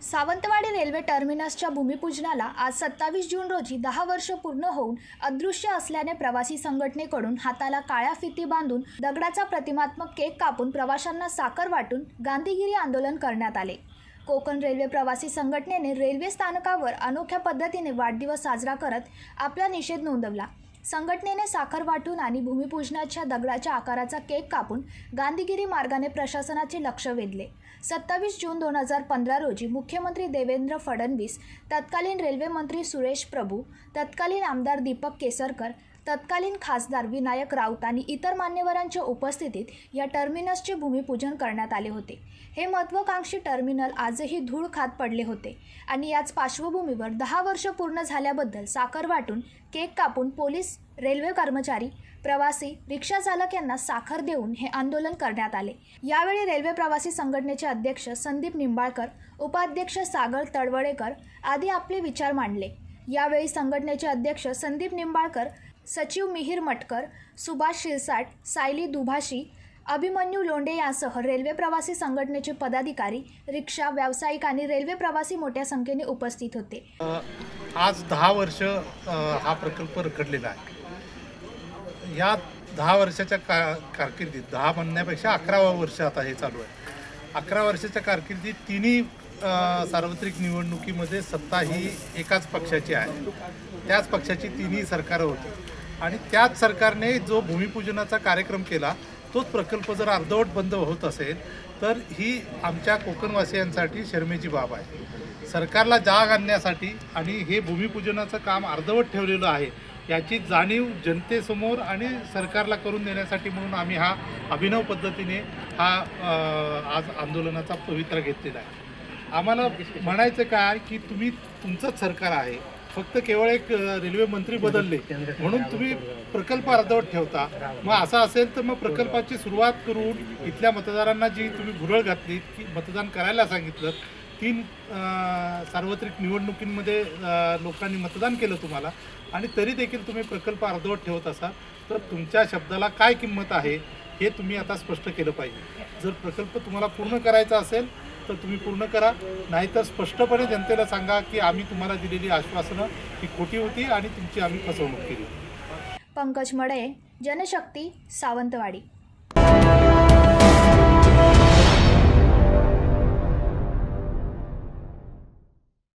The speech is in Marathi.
सावंतवाडी रेल्वे टर्मिनसच्या भूमिपूजनाला आज 27 जून रोजी 10 वर्ष पूर्ण होऊन अदृश्य असल्याने प्रवासी संघटनेकडून हाताला काळ्या फिती बांधून दगडाचा प्रतिमात्मक केक कापून प्रवाशांना साखर वाटून गांधीगिरी आंदोलन करण्यात आले। कोकण रेल्वे प्रवासी संघटनेने रेल्वे स्थानकावर अनोख्या पद्धतीने वाढदिवस साजरा करत आपला निषेध नोंदवला। संघटनेने साखर वाटून आणि भूमिपूजनाच्या दगडाच्या आकाराचा केक कापून गांधीगिरी मार्गाने प्रशासनाचे लक्ष वेधले। 27 जून 2015 रोजी मुख्यमंत्री देवेंद्र फडणवीस, तत्कालीन रेल्वे मंत्री सुरेश प्रभू, तत्कालीन आमदार दीपक केसरकर, तत्कालीन खासदार विनायक राऊत आणि इतर मान्यवरांच्या उपस्थितीत या टर्मिनसचे भूमिपूजन करण्यात आले होते। हे महत्त्वाकांक्षी टर्मिनल आजही धूळ खात पडले होते आणि याच पार्श्वभूमीवर 10 वर्ष पूर्ण झाल्याबद्दल साखर वाटून, केक कापून पोलीस, रेल्वे कर्मचारी, प्रवासी, रिक्षा चालक यांना साखर देऊन हे आंदोलन करण्यात आले। यावेळी रेल्वे प्रवासी संघटनेचे अध्यक्ष संदीप निंबाळकर, उपाध्यक्ष सागर तडवळेकर आदी आपले विचार मांडले। यावेळी संघटनेचे अध्यक्ष संदीप निंबाळकर, सचिव मिहिर मटकर, सुभाष शिरसाट, सायली दुभाषी, अभिमन्यू लोंढे यांसह रेल्वे प्रवासी संघटनेचे पदाधिकारी, रिक्षा व्यावसायिक आणि रेल्वे प्रवासी मोठ्या संख्येने उपस्थित होते। आज 10 वर्ष हा प्रकल्प रखडलेला आहे। या 10 वर्षाच्या कारकिर्दीत 10 म्हणण्यापेक्षा 11वा वर्ष आता हे चालू आहे। 11 वर्षाच्या कारकिर्दीत तिन्ही सार्वत्रिक निवडणुकीमध्ये सत्ता ही एकाच पक्षाची आहे। त्याच पक्षाची तिन्ही सरकारं होती आणि त्याच सरकारने जो भूमिपूजनाचा कार्यक्रम केला तोच प्रकल्प जर अर्धवट बंद होत असेल तर ही आमच्या कोकणवासियांसाठी शरमेची बाब आहे। सरकारला जाग आणण्यासाठी आणि हे भूमिपूजनाचं काम अर्धवट ठेवलेलं आहे याची जाणीव जनतेसमोर आणि सरकारला करून देण्यासाठी म्हणून आम्ही हा अभिनव पद्धतीने हा आज आंदोलनाचा पवित्रा घेतलेला आहे। आम्हाला म्हणायचं काय की तुम्ही तुमचंच सरकार आहे, फक्त केवळ एक रेल्वे मंत्री बदलले म्हणून तुम्ही प्रकल्प अर्धवट ठेवता। मग असं असेल तर मग प्रकल्पाची सुरुवात करून इथल्या मतदारांना जी तुम्ही भुरळ घातली की मतदान करायला सांगितलं, 3 सार्वत्रिक निवडणुकींमध्ये लोकांनी मतदान केलं तुम्हाला आणि तरी देखील तुम्ही प्रकल्प अर्धवट ठेवत असाल तर तुमच्या शब्दाला काय किंमत आहे हे तुम्ही आता स्पष्ट केलं पाहिजे। जर प्रकल्प तुम्हाला पूर्ण करायचा असेल तर तुम्ही पूर्ण करा, नाहीतर स्पष्टपणे जनतेला सांगा की आम्ही तुम्हाला दिलेली आश्वासनं ही खोटी होती आणि तुमची आम्ही फसवणूक केली। पंकज मडे, जनशक्ती, सावंतवाडी।